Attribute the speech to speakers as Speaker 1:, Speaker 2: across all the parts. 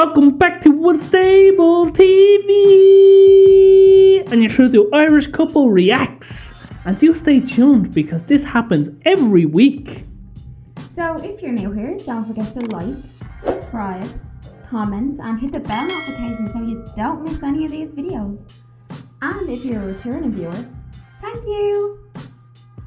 Speaker 1: Welcome back to Unstable TV! And you're through to Irish Couple Reacts. And do stay tuned because this happens every week.
Speaker 2: So if you're new here, don't forget to like, subscribe, comment and hit the bell notification so you don't miss any of these videos. And if you're a returning viewer, thank you!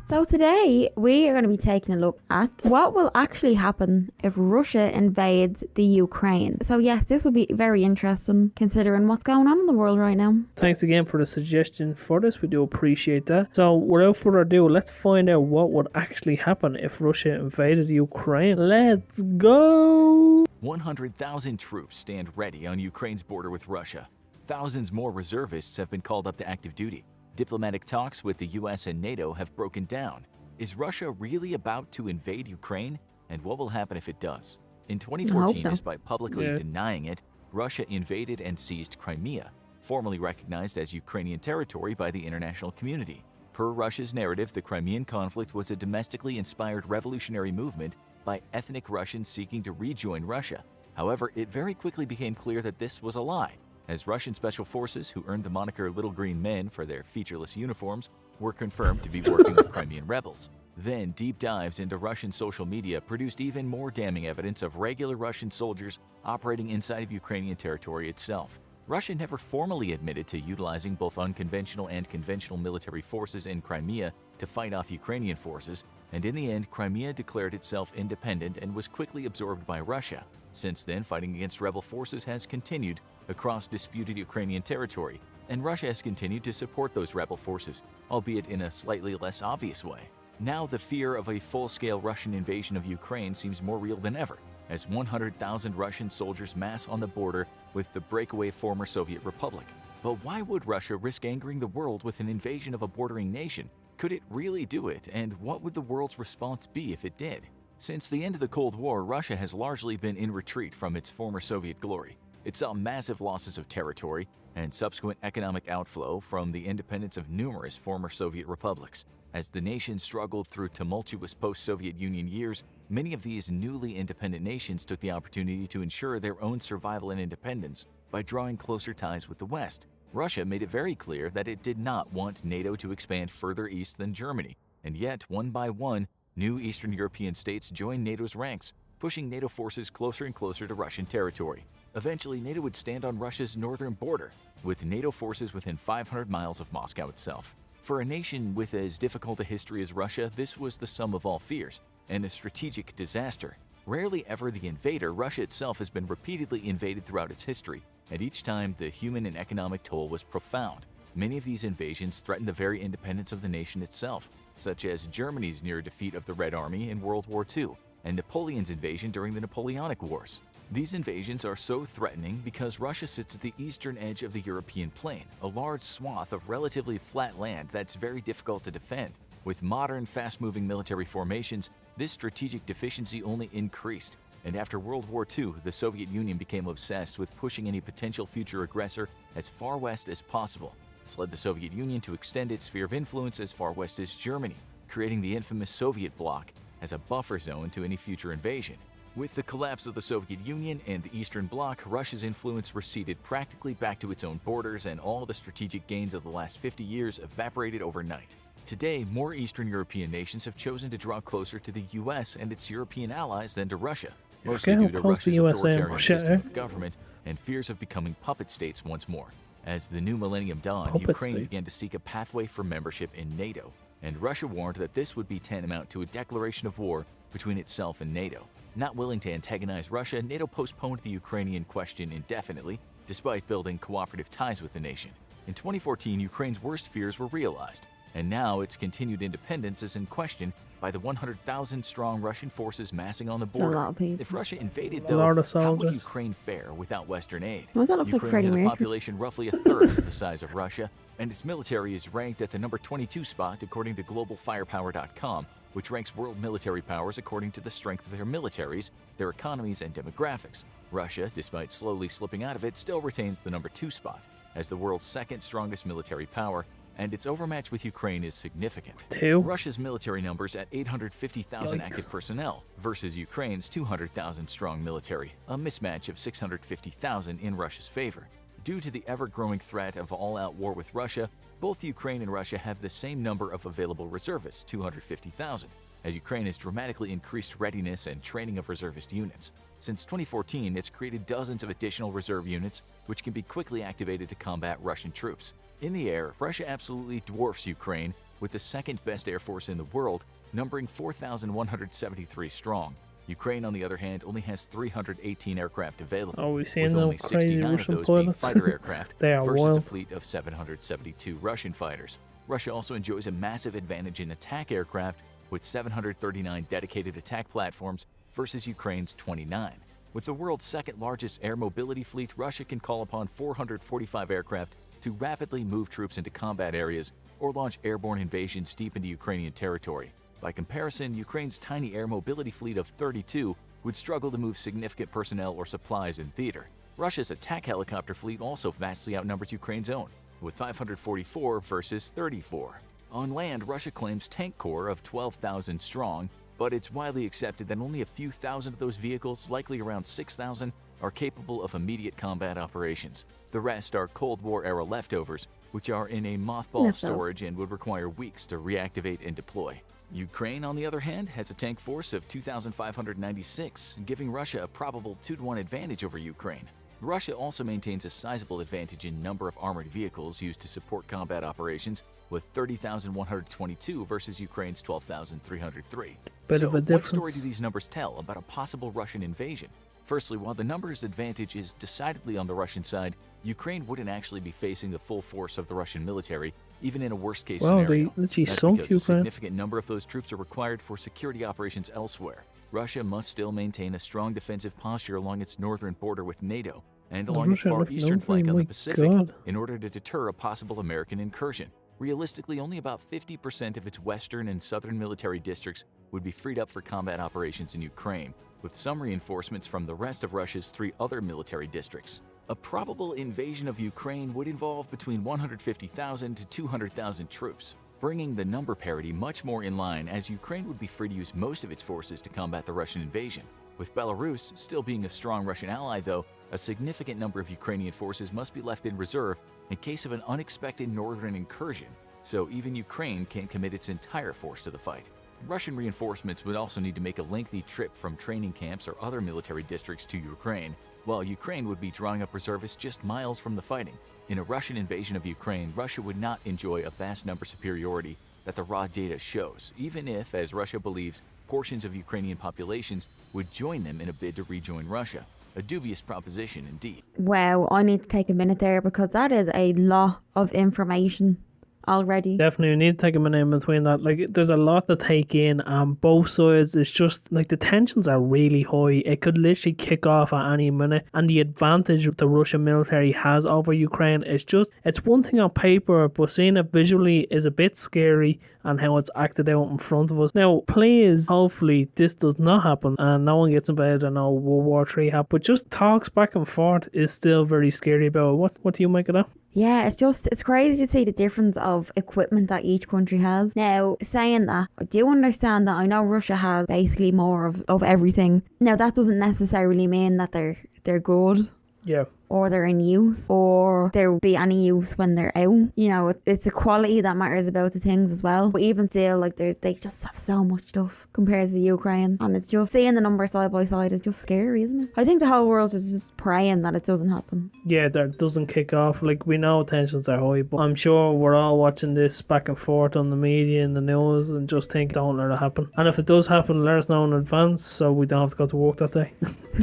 Speaker 2: So today we are going to be taking a look at what will actually happen if Russia invades the Ukraine. So yes, this will be very interesting considering what's going on in the world right now.
Speaker 1: Thanks again for the suggestion for this. We do appreciate that. So without further ado, let's find out what would actually happen if Russia invaded Ukraine. Let's go!
Speaker 3: 100,000 troops stand ready on Ukraine's border with Russia. Thousands more reservists have been called up to active duty. Diplomatic talks with the US and NATO have broken down. Is Russia really about to invade Ukraine? And what will happen if it does? In 2014, despite publicly denying it, Russia invaded and seized Crimea, formerly recognized as Ukrainian territory by the international community. Per Russia's narrative, the Crimean conflict was a domestically inspired revolutionary movement by ethnic Russians seeking to rejoin Russia. However, it very quickly became clear that this was a lie, as Russian special forces, who earned the moniker Little Green Men for their featureless uniforms, were confirmed to be working with Crimean rebels. Then, deep dives into Russian social media produced even more damning evidence of regular Russian soldiers operating inside of Ukrainian territory itself. Russia never formally admitted to utilizing both unconventional and conventional military forces in Crimea to fight off Ukrainian forces, and in the end, Crimea declared itself independent and was quickly absorbed by Russia. Since then, fighting against rebel forces has continued across disputed Ukrainian territory, and Russia has continued to support those rebel forces, albeit in a slightly less obvious way. Now the fear of a full-scale Russian invasion of Ukraine seems more real than ever, as 100,000 Russian soldiers mass on the border with the breakaway former Soviet republic. But why would Russia risk angering the world with an invasion of a bordering nation? Could it really do it, and what would the world's response be if it did? Since the end of the Cold War, Russia has largely been in retreat from its former Soviet glory. It saw massive losses of territory and subsequent economic outflow from the independence of numerous former Soviet republics. As the nation struggled through tumultuous post-Soviet Union years, many of these newly independent nations took the opportunity to ensure their own survival and independence by drawing closer ties with the West. Russia made it very clear that it did not want NATO to expand further east than Germany, and yet, one by one, new Eastern European states joined NATO's ranks, pushing NATO forces closer and closer to Russian territory. Eventually, NATO would stand on Russia's northern border, with NATO forces within 500 miles of Moscow itself. For a nation with as difficult a history as Russia, this was the sum of all fears, and a strategic disaster. Rarely ever the invader, Russia itself has been repeatedly invaded throughout its history, and each time the human and economic toll was profound. Many of these invasions threatened the very independence of the nation itself, such as Germany's near defeat of the Red Army in World War II, and Napoleon's invasion during the Napoleonic Wars. These invasions are so threatening because Russia sits at the eastern edge of the European plain, a large swath of relatively flat land that's very difficult to defend. With modern, fast-moving military formations, this strategic deficiency only increased, and after World War II, the Soviet Union became obsessed with pushing any potential future aggressor as far west as possible. This led the Soviet Union to extend its sphere of influence as far west as Germany, creating the infamous Soviet bloc as a buffer zone to any future invasion. With the collapse of the Soviet Union and the Eastern Bloc, Russia's influence receded practically back to its own borders, and all the strategic gains of the last 50 years evaporated overnight. Today, more Eastern European nations have chosen to draw closer to the US and its European allies than to Russia, mostly due to Russia's authoritarian system of government and fears of becoming puppet states once more. As the new millennium dawned, Ukraine began to seek a pathway for membership in NATO, and Russia warned that this would be tantamount to a declaration of war between itself and NATO. Not willing to antagonize Russia, NATO postponed the Ukrainian question indefinitely, despite building cooperative ties with the nation. In 2014, Ukraine's worst fears were realized, and now its continued independence is in question by the 100,000-strong Russian forces massing on the border. If Russia invaded, though, how would Ukraine fare without Western aid? Ukraine has a population roughly a third of the size of Russia, and its military is ranked at the number 22 spot according to globalfirepower.com, which ranks world military powers according to the strength of their militaries, their economies, and demographics. Russia, despite slowly slipping out of it, still retains the number 2 spot as the world's second strongest military power, and its overmatch with Ukraine is significant.
Speaker 1: 2.
Speaker 3: Russia's military numbers at 850,000
Speaker 1: Yikes.
Speaker 3: active personnel versus Ukraine's 200,000 strong military, a mismatch of 650,000 in Russia's favor. Due to the ever-growing threat of all-out war with Russia, both Ukraine and Russia have the same number of available reservists, 250,000, as Ukraine has dramatically increased readiness and training of reservist units. Since 2014, it's created dozens of additional reserve units, which can be quickly activated to combat Russian troops. In the air, Russia absolutely dwarfs Ukraine, with the second-best air force in the world, numbering 4,173 strong. Ukraine, on the other hand, only has 318 aircraft available,
Speaker 1: Oh, we seen
Speaker 3: with
Speaker 1: them
Speaker 3: only
Speaker 1: crazy
Speaker 3: 69 of
Speaker 1: Russian
Speaker 3: those being
Speaker 1: pilots.
Speaker 3: fighter aircraft
Speaker 1: They are
Speaker 3: versus a
Speaker 1: wild.
Speaker 3: fleet of 772 Russian fighters. Russia also enjoys a massive advantage in attack aircraft, with 739 dedicated attack platforms versus Ukraine's 29. With the world's second-largest air mobility fleet, Russia can call upon 445 aircraft to rapidly move troops into combat areas or launch airborne invasions deep into Ukrainian territory. By comparison, Ukraine's tiny air mobility fleet of 32 would struggle to move significant personnel or supplies in theater. Russia's attack helicopter fleet also vastly outnumbers Ukraine's own, with 544 versus 34. On land, Russia claims tank corps of 12,000 strong, but it's widely accepted that only a few thousand of those vehicles, likely around 6,000, are capable of immediate combat operations. The rest are Cold War-era leftovers, which are in a mothball storage and would require weeks to reactivate and deploy. Ukraine, on the other hand, has a tank force of 2,596, giving Russia a probable 2-to-1 advantage over Ukraine. Russia also maintains a sizable advantage in number of armored vehicles used to support combat operations, with 30,122 versus Ukraine's 12,303.
Speaker 1: Bit of a
Speaker 3: What
Speaker 1: difference.
Speaker 3: story do these numbers tell about a possible Russian invasion? Firstly, while the numbers advantage is decidedly on the Russian side, Ukraine wouldn't actually be facing the full force of the Russian military, even in a worst-case
Speaker 1: Wow, they
Speaker 3: scenario.
Speaker 1: literally
Speaker 3: That's
Speaker 1: sunk
Speaker 3: because a
Speaker 1: Ukraine.
Speaker 3: significant number of those troops are required for security operations elsewhere. Russia must still maintain a strong defensive posture along its northern border with NATO and along its
Speaker 1: Russia
Speaker 3: far
Speaker 1: left
Speaker 3: eastern
Speaker 1: no
Speaker 3: flank on
Speaker 1: my
Speaker 3: the Pacific
Speaker 1: God.
Speaker 3: in order to deter a possible American incursion. Realistically, only about 50% of its western and southern military districts would be freed up for combat operations in Ukraine, with some reinforcements from the rest of Russia's 3 other military districts. A probable invasion of Ukraine would involve between 150,000 to 200,000 troops, bringing the number parity much more in line, as Ukraine would be free to use most of its forces to combat the Russian invasion. With Belarus still being a strong Russian ally, though, a significant number of Ukrainian forces must be left in reserve in case of an unexpected northern incursion, so even Ukraine can't commit its entire force to the fight. Russian reinforcements would also need to make a lengthy trip from training camps or other military districts to Ukraine, while Ukraine would be drawing up reservists just miles from the fighting. In a Russian invasion of Ukraine, Russia would not enjoy a vast number superiority that the raw data shows, even if, as Russia believes, portions of Ukrainian populations would join them in a bid to rejoin Russia. A dubious proposition indeed.
Speaker 2: Wow, I need to take a minute there because that is a lot of information already.
Speaker 1: Definitely, we need to take a minute in between that. Like, there's a lot to take in on both sides. It's just, like, the tensions are really high. It could literally kick off at any minute. And the advantage the Russian military has over Ukraine is just, it's one thing on paper, but seeing it visually is a bit scary, and how it's acted out in front of us. Now, please, hopefully, this does not happen and no one gets invaded and no World War III happen. But just talks back and forth is still very scary about it. What do you make of that?
Speaker 2: Yeah, it's crazy to see the difference of equipment that each country has. Now, saying that, I do understand that I know Russia has basically more of everything. Now, that doesn't necessarily mean that they're good.
Speaker 1: Yeah.
Speaker 2: Or they're in use, or there will be any use when they're out. You know, it's the quality that matters about the things as well. But even still, like, they just have so much stuff compared to the Ukraine. And it's just, seeing the numbers side by side is just scary, isn't it? I think the whole world is just praying that it doesn't happen.
Speaker 1: Yeah, that doesn't kick off. Like, we know tensions are high, but I'm sure we're all watching this back and forth on the media and the news and just think, don't let it happen. And if it does happen, let us know in advance so we don't have to go to work that day.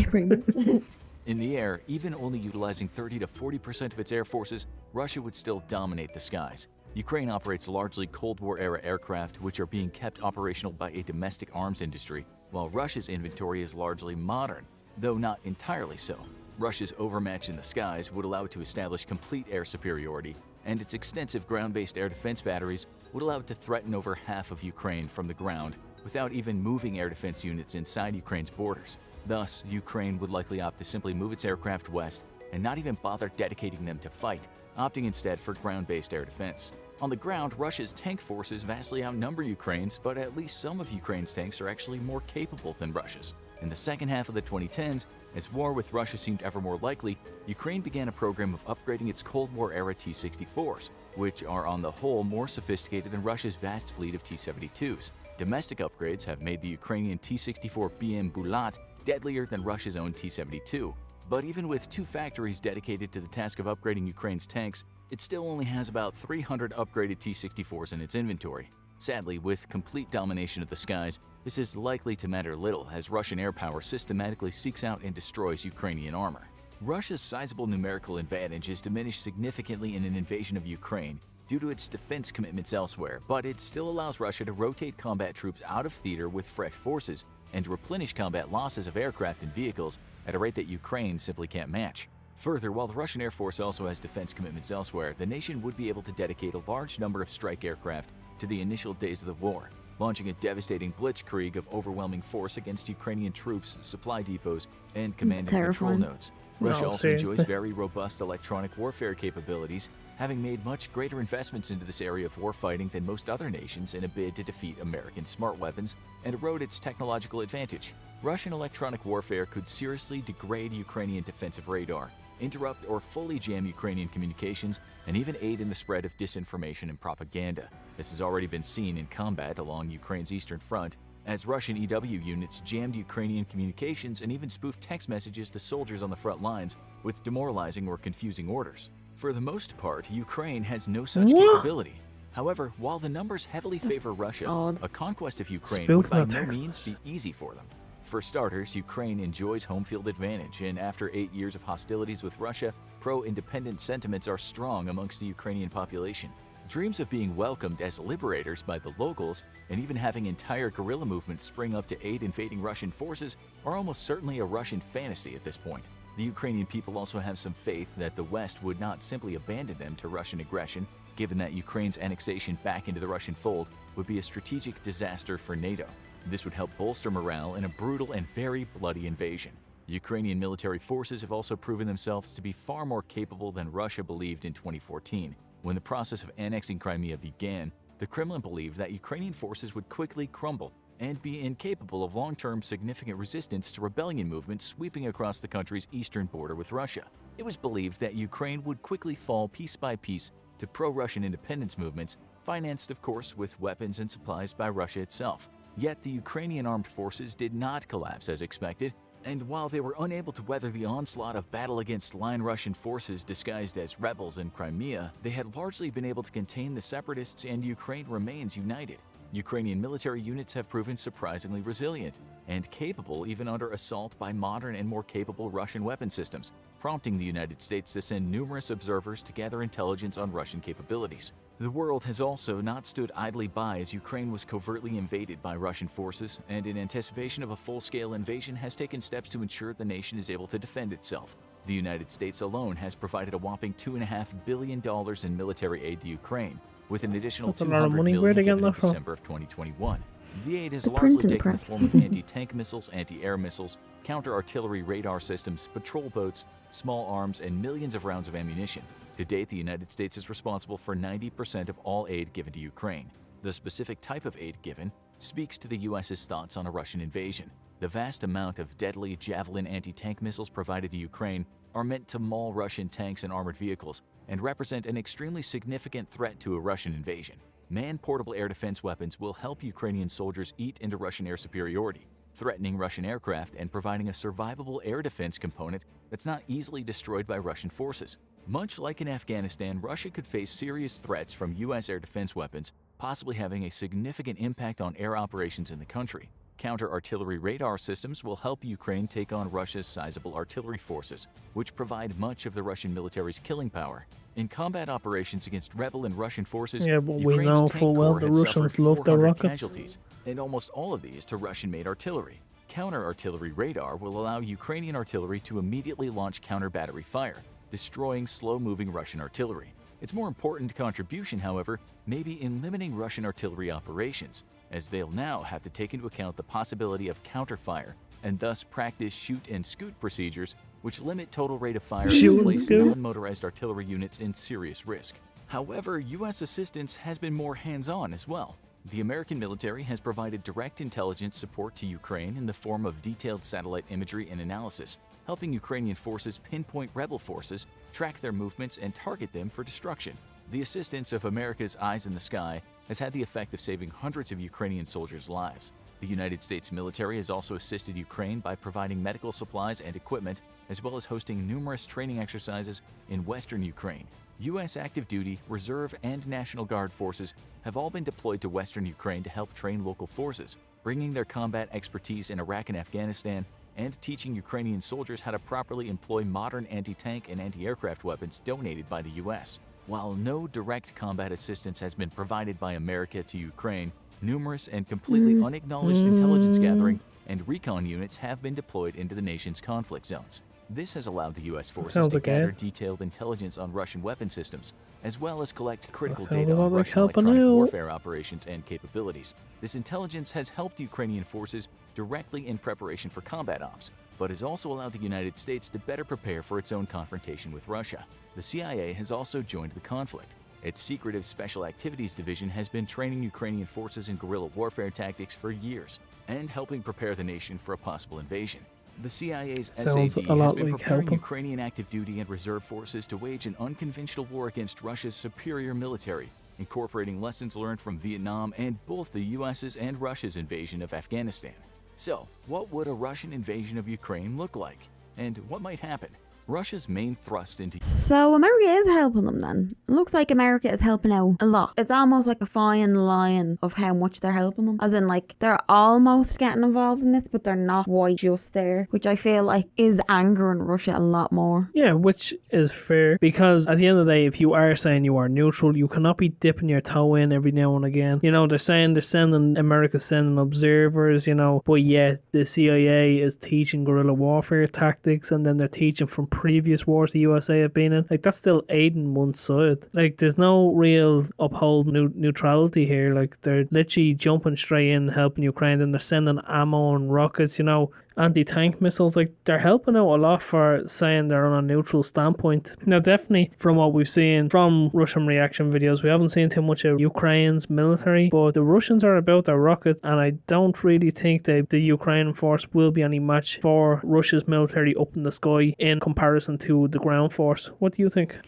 Speaker 2: Pretty much.
Speaker 3: In the air, even only utilizing 30 to 40% of its air forces, Russia would still dominate the skies. Ukraine operates largely Cold War-era aircraft, which are being kept operational by a domestic arms industry, while Russia's inventory is largely modern, though not entirely so. Russia's overmatch in the skies would allow it to establish complete air superiority, and its extensive ground-based air defense batteries would allow it to threaten over half of Ukraine from the ground without even moving air defense units inside Ukraine's borders. Thus, Ukraine would likely opt to simply move its aircraft west and not even bother dedicating them to fight, opting instead for ground-based air defense. On the ground, Russia's tank forces vastly outnumber Ukraine's, but at least some of Ukraine's tanks are actually more capable than Russia's. In the second half of the 2010s, as war with Russia seemed ever more likely, Ukraine began a program of upgrading its Cold War-era T-64s, which are on the whole more sophisticated than Russia's vast fleet of T-72s. Domestic upgrades have made the Ukrainian T-64 BM Bulat deadlier than Russia's own T-72. But even with 2 factories dedicated to the task of upgrading Ukraine's tanks, it still only has about 300 upgraded T-64s in its inventory. Sadly, with complete domination of the skies, this is likely to matter little as Russian air power systematically seeks out and destroys Ukrainian armor. Russia's sizable numerical advantage is diminished significantly in an invasion of Ukraine due to its defense commitments elsewhere, but it still allows Russia to rotate combat troops out of theater with fresh forces and replenish combat losses of aircraft and vehicles at a rate that Ukraine simply can't match. Further, while the Russian Air Force also has defense commitments elsewhere, the nation would be able to dedicate a large number of strike aircraft to the initial days of the war, launching a devastating blitzkrieg of overwhelming force against Ukrainian troops, supply depots, and command and control nodes. Russia
Speaker 1: No,
Speaker 3: also
Speaker 1: seriously.
Speaker 3: enjoys very robust electronic warfare capabilities, having made much greater investments into this area of warfighting than most other nations in a bid to defeat American smart weapons and erode its technological advantage. Russian electronic warfare could seriously degrade Ukrainian defensive radar, interrupt or fully jam Ukrainian communications, and even aid in the spread of disinformation and propaganda. This has already been seen in combat along Ukraine's eastern front, as Russian EW units jammed Ukrainian communications and even spoofed text messages to soldiers on the front lines with demoralizing or confusing orders. For the most part, Ukraine has no such
Speaker 1: What?
Speaker 3: capability. However, while the numbers heavily favor Russia,
Speaker 2: odd.
Speaker 3: a conquest of Ukraine
Speaker 1: Spoofing
Speaker 3: would by
Speaker 1: a
Speaker 3: no
Speaker 1: text
Speaker 3: means be easy for them. For starters, Ukraine enjoys home field advantage, and after 8 years of hostilities with Russia, pro-independent sentiments are strong amongst the Ukrainian population. Dreams of being welcomed as liberators by the locals, and even having entire guerrilla movements spring up to aid invading Russian forces, are almost certainly a Russian fantasy at this point. The Ukrainian people also have some faith that the West would not simply abandon them to Russian aggression, given that Ukraine's annexation back into the Russian fold would be a strategic disaster for NATO. This would help bolster morale in a brutal and very bloody invasion. Ukrainian military forces have also proven themselves to be far more capable than Russia believed in 2014. When the process of annexing Crimea began, the Kremlin believed that Ukrainian forces would quickly crumble and be incapable of long-term significant resistance to rebellion movements sweeping across the country's eastern border with Russia. It was believed that Ukraine would quickly fall piece by piece to pro-Russian independence movements, financed of course with weapons and supplies by Russia itself. Yet the Ukrainian armed forces did not collapse as expected, and while they were unable to weather the onslaught of battle against line Russian forces disguised as rebels in Crimea, they had largely been able to contain the separatists, and Ukraine remains united. Ukrainian military units have proven surprisingly resilient and capable even under assault by modern and more capable Russian weapon systems, prompting the United States to send numerous observers to gather intelligence on Russian capabilities. The world has also not stood idly by as Ukraine was covertly invaded by Russian forces, and in anticipation of a full-scale invasion has taken steps to ensure the nation is able to defend itself. The United States alone has provided a whopping $2.5 billion in military aid to Ukraine, with an additional
Speaker 1: That's a lot of
Speaker 3: $200
Speaker 1: money.
Speaker 3: million
Speaker 1: Where'd they get
Speaker 3: given in
Speaker 1: that from?
Speaker 3: December of 2021. The aid has
Speaker 2: The
Speaker 3: largely
Speaker 2: printing
Speaker 3: taken the
Speaker 2: press.
Speaker 3: form of anti-tank missiles, anti-air missiles, counter-artillery radar systems, patrol boats, small arms, and millions of rounds of ammunition. To date, the United States is responsible for 90% of all aid given to Ukraine. The specific type of aid given speaks to the U.S.'s thoughts on a Russian invasion. The vast amount of deadly Javelin anti-tank missiles provided to Ukraine are meant to maul Russian tanks and armored vehicles and represent an extremely significant threat to a Russian invasion. Man-portable air defense weapons will help Ukrainian soldiers eat into Russian air superiority, threatening Russian aircraft and providing a survivable air defense component that's not easily destroyed by Russian forces. Much like in Afghanistan, Russia could face serious threats from U.S. air defense weapons, possibly having a significant impact on air operations in the country. Counter-artillery radar systems will help Ukraine take on Russia's sizable artillery forces, which provide much of the Russian military's killing power. In combat operations against rebel and Russian forces,
Speaker 1: Yeah, but we
Speaker 3: Ukraine's
Speaker 1: know
Speaker 3: tank
Speaker 1: full well
Speaker 3: corps
Speaker 1: the
Speaker 3: had
Speaker 1: Russians
Speaker 3: suffered
Speaker 1: love their
Speaker 3: 400
Speaker 1: rockets.
Speaker 3: casualties, and almost all of these to Russian-made artillery. Counter-artillery radar will allow Ukrainian artillery to immediately launch counter-battery fire, destroying slow-moving Russian artillery. Its more important contribution, however, may be in limiting Russian artillery operations, as they'll now have to take into account the possibility of counterfire and thus practice shoot and scoot procedures which limit total rate of fire
Speaker 1: Shoot
Speaker 3: and
Speaker 1: and
Speaker 3: place
Speaker 1: scoot?
Speaker 3: non-motorized artillery units in serious risk. However, U.S. assistance has been more hands-on as well. The American military has provided direct intelligence support to Ukraine in the form of detailed satellite imagery and analysis, helping Ukrainian forces pinpoint rebel forces, track their movements, and target them for destruction. The assistance of America's eyes in the sky has had the effect of saving hundreds of Ukrainian soldiers' lives. The United States military has also assisted Ukraine by providing medical supplies and equipment, as well as hosting numerous training exercises in western Ukraine. U.S. active duty, reserve, and National Guard forces have all been deployed to western Ukraine to help train local forces, bringing their combat expertise in Iraq and Afghanistan and teaching Ukrainian soldiers how to properly employ modern anti-tank and anti-aircraft weapons donated by the U.S. While no direct combat assistance has been provided by America to Ukraine, numerous and completely unacknowledged intelligence gathering and recon units have been deployed into the nation's conflict zones. This has allowed the U.S. forces to gather detailed intelligence on Russian weapon systems, as well as collect critical data on Russian electronic warfare operations and capabilities. This intelligence has helped Ukrainian forces directly in preparation for combat ops, but has also allowed the United States to better prepare for its own confrontation with Russia. The CIA has also joined the conflict. Its Secretive Special Activities Division has been training Ukrainian forces in guerrilla warfare tactics for years and helping prepare the nation for a possible invasion. The CIA's SAD has been preparing Ukrainian active duty and reserve forces to wage an unconventional war against Russia's superior military, incorporating lessons learned from Vietnam and both the US's and Russia's invasion of Afghanistan. So, what would a Russian invasion of Ukraine look like? And what might happen? Russia's main thrust into...
Speaker 2: So America is helping them then. It looks like America is helping out a lot. It's almost like a fine line of how much they're helping them. As in, like, they're almost getting involved in this, but they're not quite just there. Which I feel like is angering Russia a lot more.
Speaker 1: Yeah, which is fair. Because at the end of the day, if you are saying you are neutral, you cannot be dipping your toe in every now and again. You know, they're saying they're sending... America's sending observers, you know. But yet, the CIA is teaching guerrilla warfare tactics, and then they're teaching from previous wars the USA have been in. Like, that's still aiding one side. Like, there's no real uphold neutrality here. Like, they're literally jumping straight in, helping Ukraine, and they're sending ammo and rockets, you know, anti-tank missiles. Like, they're helping out a lot for saying they're on a neutral standpoint. Now, definitely from what we've seen from Russian reaction videos, we haven't seen too much of Ukraine's military, but the Russians are about their rockets, and I don't really think the Ukrainian force will be any match for Russia's military up in the sky in comparison to the ground force. What do you think?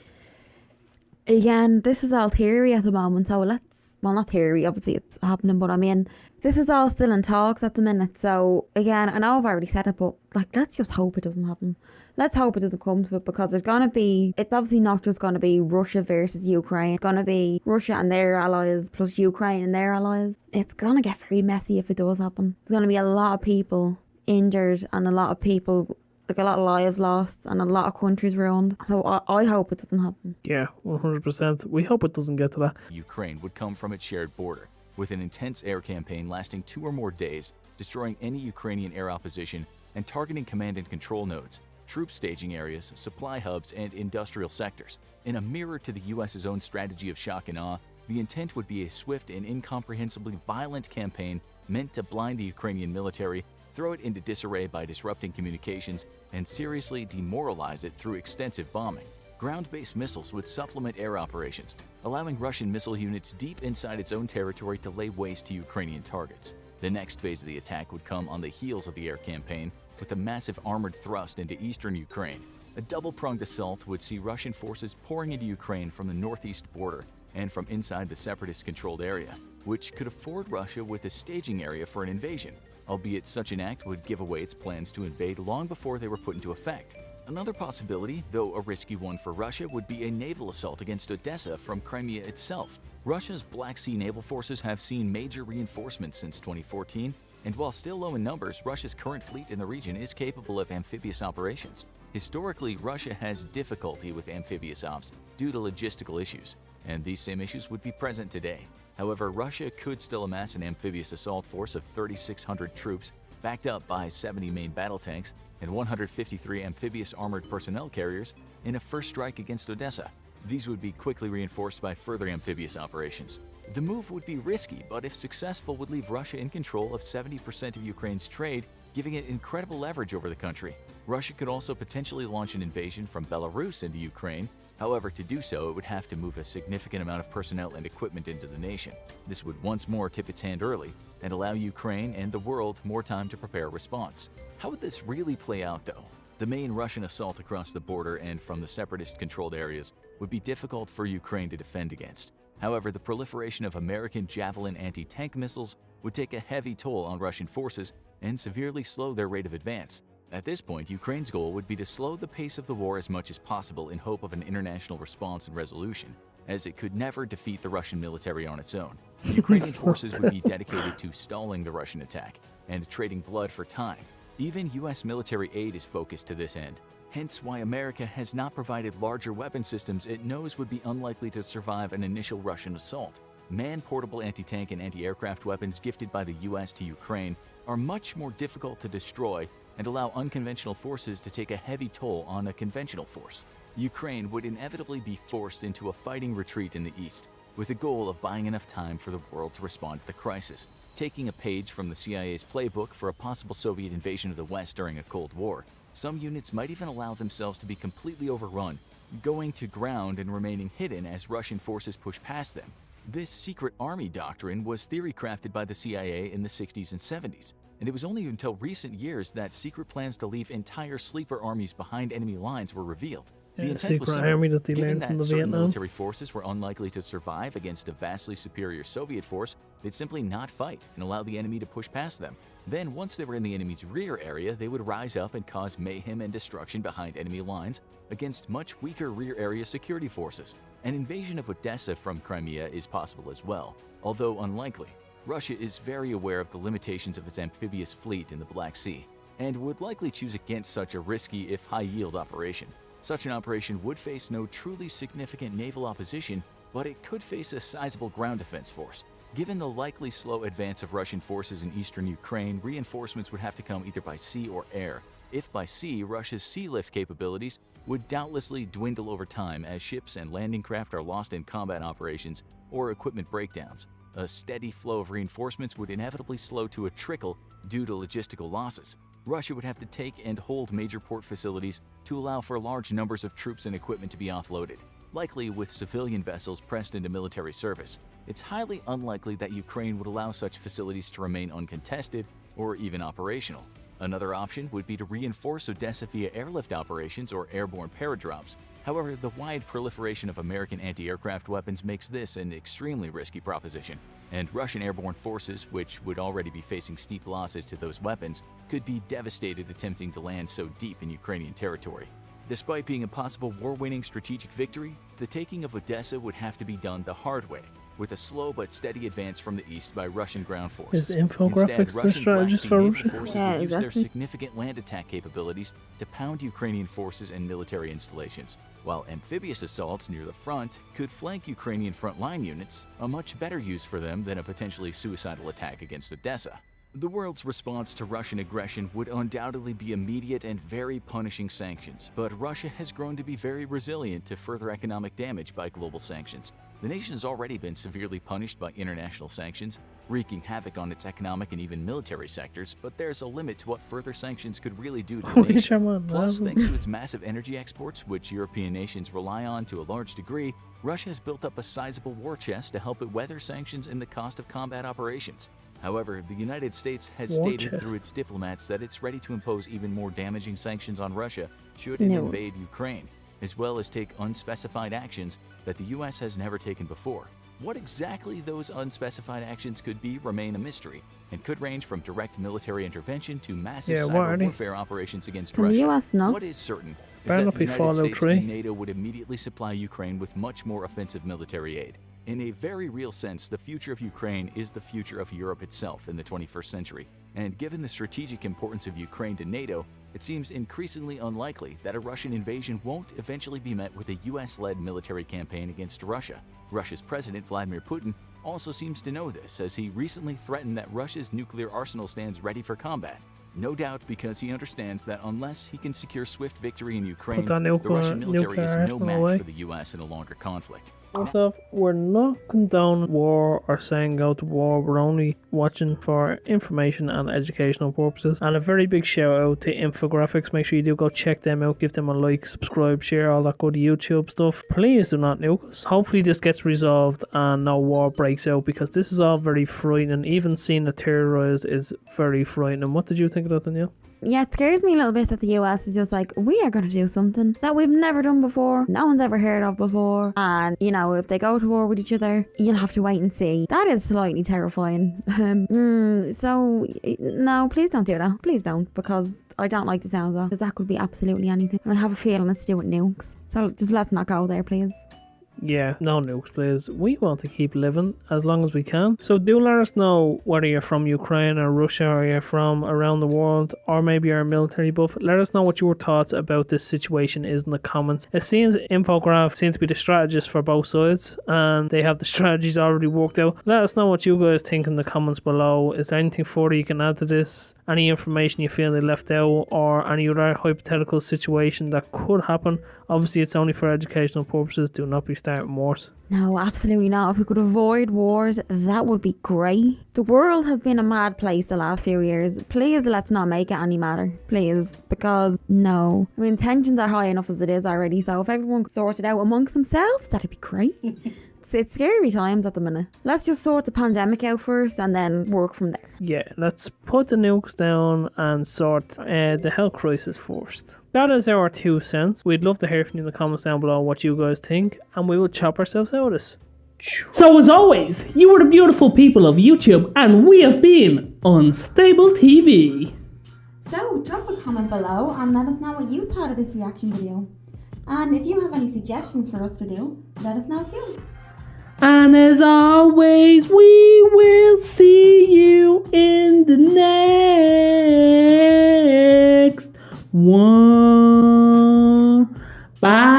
Speaker 2: Again, this is all theory at the moment, so well, not theory, obviously it's happening, but I mean, this is all still in talks at the minute. So again, I know I've already said it, but like, let's just hope it doesn't happen. Let's hope it doesn't come to it, because it's obviously not just going to be Russia versus Ukraine. It's going to be Russia and their allies plus Ukraine and their allies. It's going to get very messy if it does happen. There's going to be a lot of people injured and a lot of people, like a lot of lives lost and a lot of countries ruined. So I hope it doesn't happen.
Speaker 1: Yeah, 100%. We hope it doesn't get to that.
Speaker 3: Ukraine would come from its shared border, with an intense air campaign lasting 2 or more days, destroying any Ukrainian air opposition and targeting command and control nodes, troop staging areas, supply hubs, and industrial sectors. In a mirror to the US's own strategy of shock and awe, the intent would be a swift and incomprehensibly violent campaign meant to blind the Ukrainian military, throw it into disarray by disrupting communications, and seriously demoralize it through extensive bombing. Ground-based missiles would supplement air operations, allowing Russian missile units deep inside its own territory to lay waste to Ukrainian targets. The next phase of the attack would come on the heels of the air campaign, with a massive armored thrust into eastern Ukraine. A double-pronged assault would see Russian forces pouring into Ukraine from the northeast border and from inside the separatist-controlled area, which could afford Russia with a staging area for an invasion, albeit such an act would give away its plans to invade long before they were put into effect. Another possibility, though a risky one for Russia, would be a naval assault against Odessa from Crimea itself. Russia's Black Sea naval forces have seen major reinforcements since 2014, and while still low in numbers, Russia's current fleet in the region is capable of amphibious operations. Historically, Russia has difficulty with amphibious ops due to logistical issues, and these same issues would be present today. However, Russia could still amass an amphibious assault force of 3,600 troops, backed up by 70 main battle tanks and 153 amphibious armored personnel carriers in a first strike against Odessa. These would be quickly reinforced by further amphibious operations. The move would be risky, but if successful, would leave Russia in control of 70% of Ukraine's trade, giving it incredible leverage over the country. Russia could also potentially launch an invasion from Belarus into Ukraine. However, to do so, it would have to move a significant amount of personnel and equipment into the nation. This would once more tip its hand early and allow Ukraine and the world more time to prepare a response. How would this really play out, though? The main Russian assault across the border and from the separatist-controlled areas would be difficult for Ukraine to defend against. However, the proliferation of American Javelin anti-tank missiles would take a heavy toll on Russian forces and severely slow their rate of advance. At this point, Ukraine's goal would be to slow the pace of the war as much as possible in hope of an international response and resolution, as it could never defeat the Russian military on its own. Ukrainian forces would be dedicated to stalling the Russian attack and trading blood for time. Even U.S. military aid is focused to this end, hence why America has not provided larger weapon systems it knows would be unlikely to survive an initial Russian assault. Man-portable anti-tank and anti-aircraft weapons gifted by the U.S. to Ukraine are much more difficult to destroy and allow unconventional forces to take a heavy toll on a conventional force. Ukraine would inevitably be forced into a fighting retreat in the east, with the goal of buying enough time for the world to respond to the crisis. Taking a page from the CIA's playbook for a possible Soviet invasion of the West during a Cold War, some units might even allow themselves to be completely overrun, going to ground and remaining hidden as Russian forces push past them. This secret army doctrine was theory crafted by the CIA in the 60s and 70s, and it was only until recent years that secret plans to leave entire sleeper armies behind enemy lines were revealed. The intent was simple.
Speaker 1: Army that they
Speaker 3: Given
Speaker 1: learned
Speaker 3: that
Speaker 1: from the
Speaker 3: certain
Speaker 1: Vietnam.
Speaker 3: military forces were unlikely to survive against a vastly superior Soviet force, they'd simply not fight and allow the enemy to push past them. Then, once they were in the enemy's rear area, they would rise up and cause mayhem and destruction behind enemy lines against much weaker rear area security forces. An invasion of Odessa from Crimea is possible as well, although unlikely. Russia is very aware of the limitations of its amphibious fleet in the Black Sea, and would likely choose against such a risky if high-yield operation. Such an operation would face no truly significant naval opposition, but it could face a sizable ground defense force. Given the likely slow advance of Russian forces in eastern Ukraine, reinforcements would have to come either by sea or air. If by sea, Russia's sea lift capabilities would doubtlessly dwindle over time as ships and landing craft are lost in combat operations or equipment breakdowns. A steady flow of reinforcements would inevitably slow to a trickle due to logistical losses. Russia would have to take and hold major port facilities to allow for large numbers of troops and equipment to be offloaded, likely with civilian vessels pressed into military service. It's highly unlikely that Ukraine would allow such facilities to remain uncontested or even operational. Another option would be to reinforce Odessa via airlift operations or airborne paradrops. However, the wide proliferation of American anti-aircraft weapons makes this an extremely risky proposition, and Russian airborne forces, which would already be facing steep losses to those weapons, could be devastated attempting to land so deep in Ukrainian territory. Despite being a possible war-winning strategic victory, the taking of Odessa would have to be done the hard way, with a slow but steady advance from the east by Russian ground forces.
Speaker 1: Is infographics
Speaker 3: Instead,
Speaker 1: the
Speaker 3: Russian
Speaker 1: strategist
Speaker 3: Black
Speaker 1: for
Speaker 3: Sea
Speaker 1: Russia?
Speaker 3: naval forces
Speaker 2: Yeah,
Speaker 3: would use their
Speaker 2: exactly.
Speaker 3: significant land attack capabilities to pound Ukrainian forces and military installations, while amphibious assaults near the front could flank Ukrainian frontline units, a much better use for them than a potentially suicidal attack against Odessa. The world's response to Russian aggression would undoubtedly be immediate and very punishing sanctions, but Russia has grown to be very resilient to further economic damage by global sanctions. The nation has already been severely punished by international sanctions, wreaking havoc on its economic and even military sectors, but there's a limit to what further sanctions could really do to the
Speaker 1: Holy
Speaker 3: nation.
Speaker 1: shaman,
Speaker 3: Plus,
Speaker 1: man.
Speaker 3: thanks to its massive energy exports, which European nations rely on to a large degree, Russia has built up a sizable war chest to help it weather sanctions and the cost of combat operations. However, the United States has
Speaker 1: War
Speaker 3: stated
Speaker 1: chest.
Speaker 3: through its diplomats that it's ready to impose even more damaging sanctions on Russia should it
Speaker 2: No.
Speaker 3: invade Ukraine, as well as take unspecified actions that the U.S. has never taken before. What exactly those unspecified actions could be remain a mystery, and could range from direct military intervention to massive
Speaker 1: Yeah, what are
Speaker 3: cyber
Speaker 1: they?
Speaker 3: warfare operations against
Speaker 2: Can the
Speaker 3: Russia.
Speaker 2: US know?
Speaker 3: What is certain is
Speaker 1: Better
Speaker 3: that
Speaker 1: not
Speaker 3: the
Speaker 1: be
Speaker 3: United
Speaker 1: Fallout
Speaker 3: States
Speaker 1: 3.
Speaker 3: and NATO would immediately supply Ukraine with much more offensive military aid. In a very real sense, the future of Ukraine is the future of Europe itself in the 21st century, and given the strategic importance of Ukraine to NATO, it seems increasingly unlikely that a Russian invasion won't eventually be met with a US-led military campaign against Russia. Russia's President Vladimir Putin also seems to know this, as he recently threatened that Russia's nuclear arsenal stands ready for combat. No doubt because he understands that unless he can secure swift victory in Ukraine,
Speaker 1: that
Speaker 3: the Russian military
Speaker 1: nuclear
Speaker 3: is no
Speaker 1: arsenal
Speaker 3: match
Speaker 1: away.
Speaker 3: for the US in a longer conflict.
Speaker 1: First off, we're not condoning war or saying go to war. We're only watching for information and educational purposes. And a very big shout out to Infographics. Make sure you do go check them out, give them a like, subscribe, share, all that good YouTube stuff. Please do not nuke us. Hopefully this gets resolved and no war breaks out, because this is all very frightening. Even seeing it terrorized is very frightening. What did you think of that, Danielle?
Speaker 2: Yeah, it scares me a little bit that the US is just like, we are going to do something that we've never done before, no one's ever heard of before, and, you know, if they go to war with each other, you'll have to wait and see. That is slightly terrifying. So, no, please don't do that. Please don't, because I don't like the sound of that, because that could be absolutely anything. And I have a feeling it's to do with nukes. So just let's not go there, please.
Speaker 1: Yeah, no nukes, please. We want to keep living as long as we can. So do let us know whether you're from Ukraine or Russia, or you're from around the world, or maybe you're a military buff. Let us know what your thoughts about this situation is in the comments. It seems Infograph seems to be the strategist for both sides, and they have the strategies already worked out. Let us know what you guys think in the comments below. Is there anything further you can add to this? Any information you feel they left out, or any other hypothetical situation that could happen? Obviously, it's only for educational purposes. Do not be starting wars.
Speaker 2: No, absolutely not. If we could avoid wars, that would be great. The world has been a mad place the last few years. Please, let's not make it any madder. Please. Because, no. I mean, tensions are high enough as it is already, so if everyone could sort it out amongst themselves, that'd be great. It's scary times at the minute. Let's just sort the pandemic out first and then work from there.
Speaker 1: Yeah, let's put the nukes down and sort the health crisis first. That is our 2 cents. We'd love to hear from you in the comments down below what you guys think, and we will chop ourselves out of this.
Speaker 4: So as always, you are the beautiful people of YouTube, and we have been Unstable TV.
Speaker 2: So drop a comment below and let us know what you thought of this reaction video. And if you have any suggestions for us to do, let us know too.
Speaker 4: And as always, we will see you in the next one. Bye.